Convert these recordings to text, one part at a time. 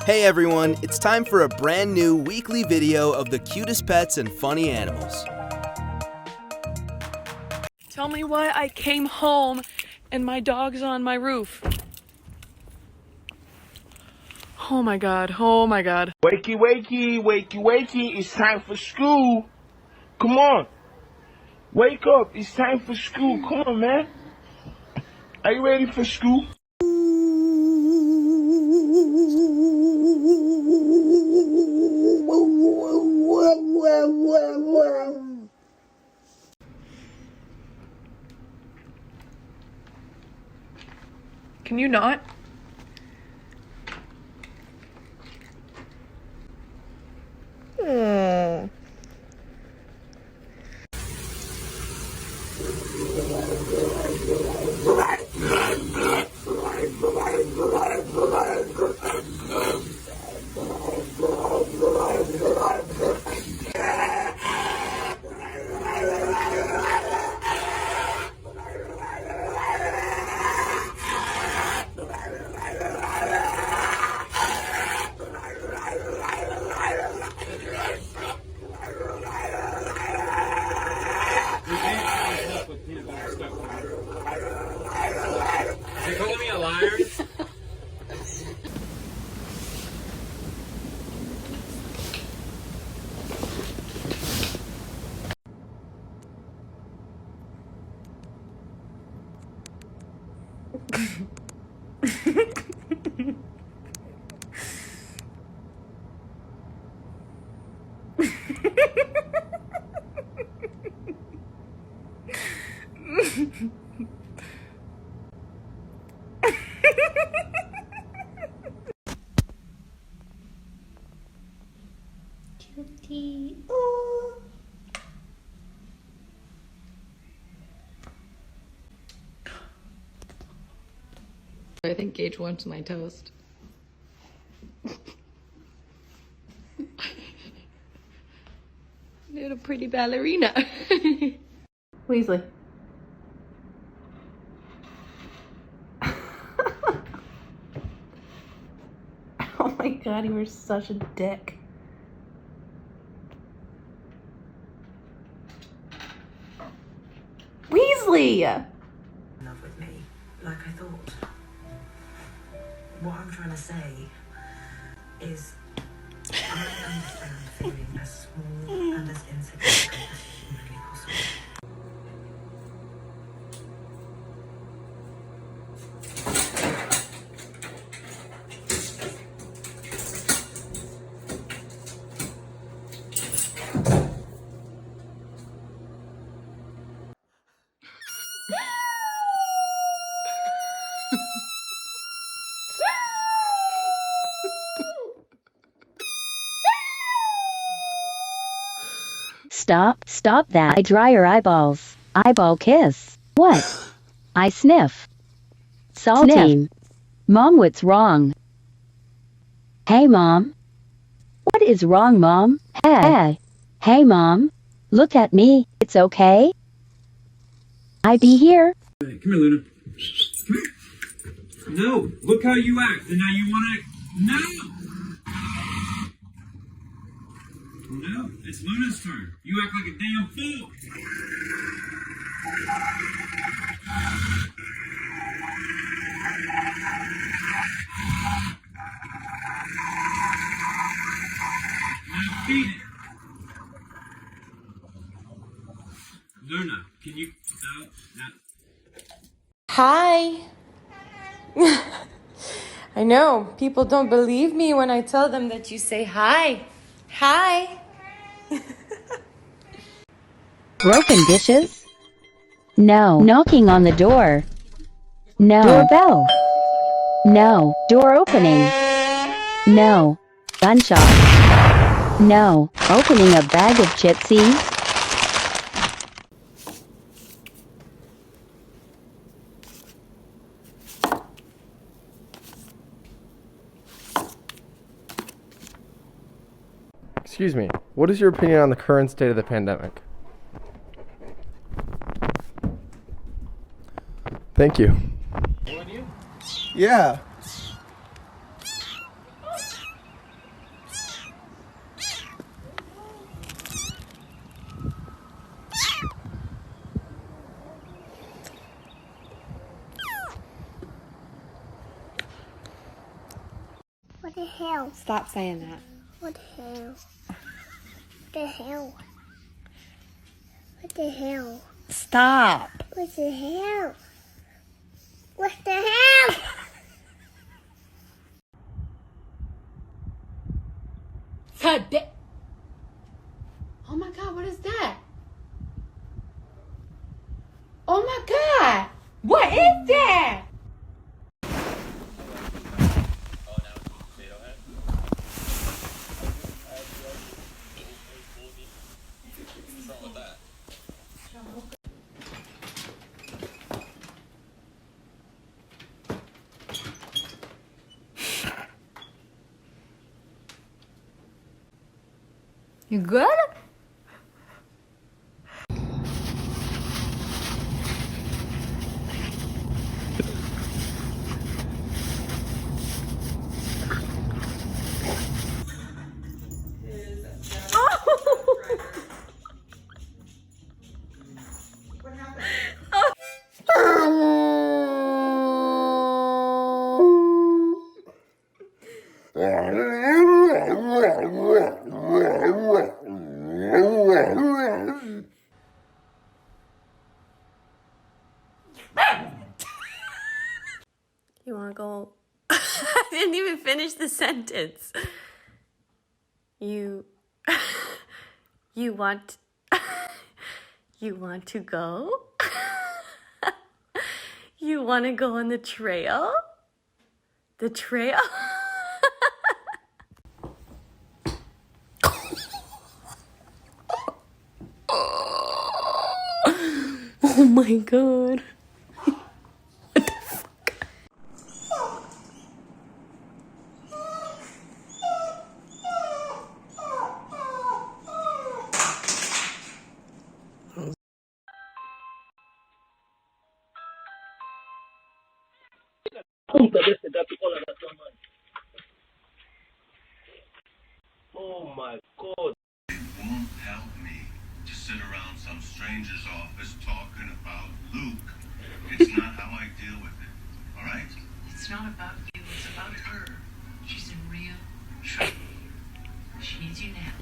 Hey everyone, it's time for a brand new weekly video of the cutest pets and funny animals. Tell me why I came home and my dog's on my roof. Oh my god, oh my god. Wakey, wakey, wakey, wakey, it's time for school. Come on. Wake up, it's time for school. Come on, man. Are you ready for school? Can you not? You're calling me a liar? Cutie. Ooh. I think Gage wants my toast. Little pretty ballerina. Weasley. Oh my god, you were such a dick. Weasley! In love with me, like I thought. What I'm trying to say is I understand feeling as small and as insignificant as humanly possible. Stop that. I dry your eyeballs. Eyeball kiss. What? I sniff. Salty. Sniff. Mom, what's wrong? Hey, Mom. What is wrong, Mom? Hey. Hey, Mom. Look at me. It's okay? I be here. Come here, Luna. Come here. No, look how you act, and now you want to... No! No, it's Luna's turn. You act like a damn fool. Now feed it. Luna, can you... No. Hi. I know, people don't believe me when I tell them that you say hi. Hi. Broken dishes? No. Knocking on the door? No. Doorbell? No. Door opening? No. Gunshot? No. Opening a bag of chipsies? Excuse me, what is your opinion on the current state of the pandemic? Thank you. Yeah. hell? Stop saying that. What the hell? What the hell? What the hell? Stop. What the hell? What the hell? Oh my God, what is that? Oh my God, what is that? You good? You wanna go? I didn't even finish the sentence. You want you want to go? You want to go on the trail? The trail? Oh my God. Oh my God. It won't help me to sit around some stranger's office talking about Luke. It's not how I deal with it. All right? It's not about you, it's about her. She's in real trouble. She needs you now.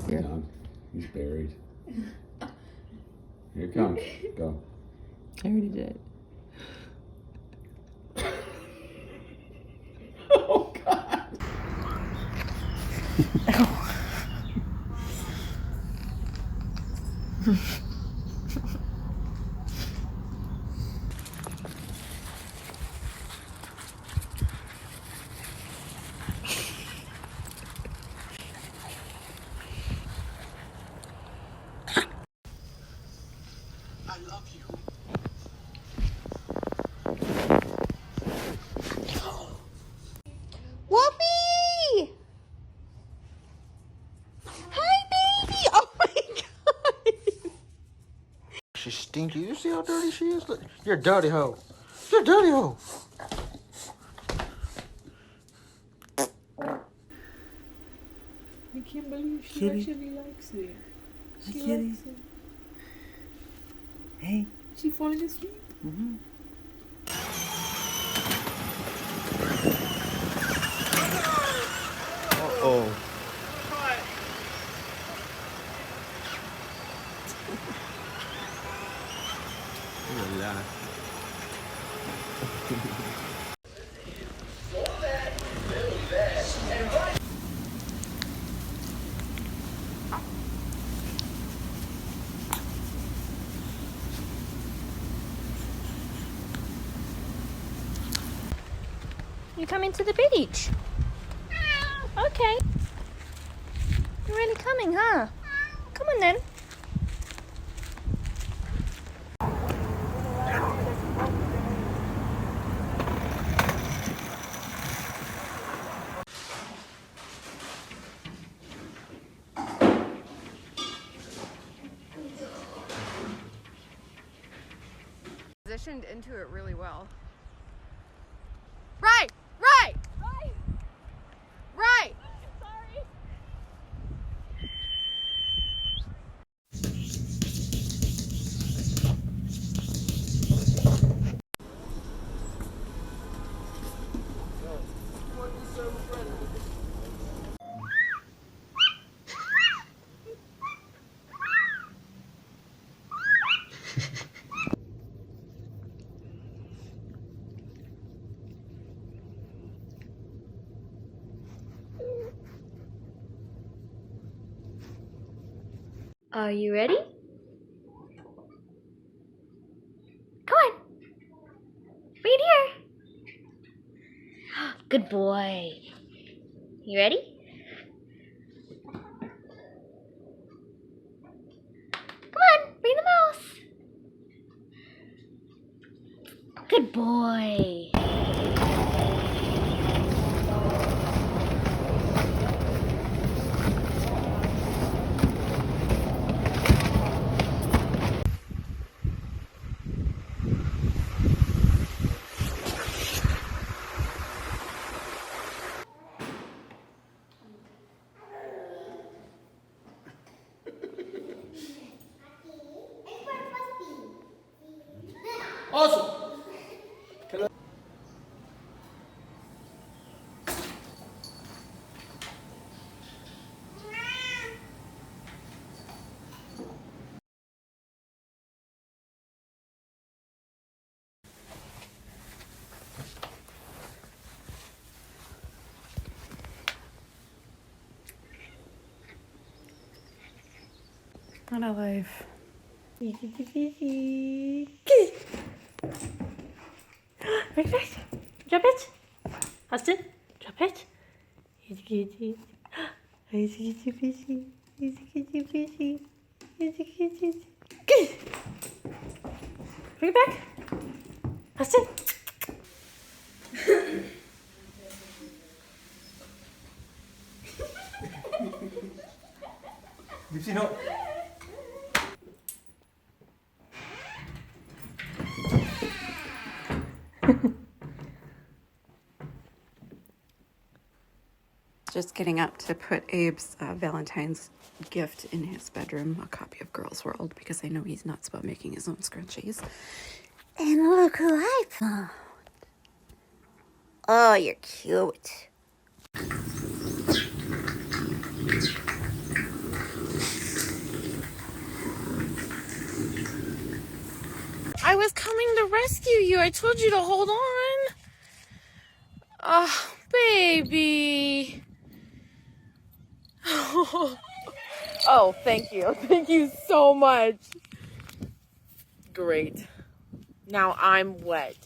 Yeah, he's buried. Here it comes. Go. I already did. Oh God. I love you. Whoopee! Hi, baby! Oh my God! She's stinky. You see how dirty she is? Look, you're a dirty hoe. You're a dirty hoe. I can't believe she Kitty. actually likes it. She Kitty. likes it. Hey. She falling asleep. Mm-hmm. Uh-oh. You coming to the beach? Okay. You're really coming, huh? Come on then. transitioned into it really well. Right! Right! Right! Right! Sorry. Are you ready? Come on. Right here. Good boy. You ready? Come on, bring the mouse. Good boy. Awesome. What a life. Rufus, drop it. Austin, drop it. He's a kitty. He's a kitty fishy. He's a kitty fishy. He's a kitty. Bring it back. Austin. You've seen how... Just getting up to put Abe's Valentine's gift in his bedroom, a copy of Girls World, because I know he's nuts about making his own scrunchies. And look who I found. Oh, you're cute. I was coming to rescue you. I told you to hold on. Oh, baby. Oh, thank you. Thank you so much. Great. Now I'm wet.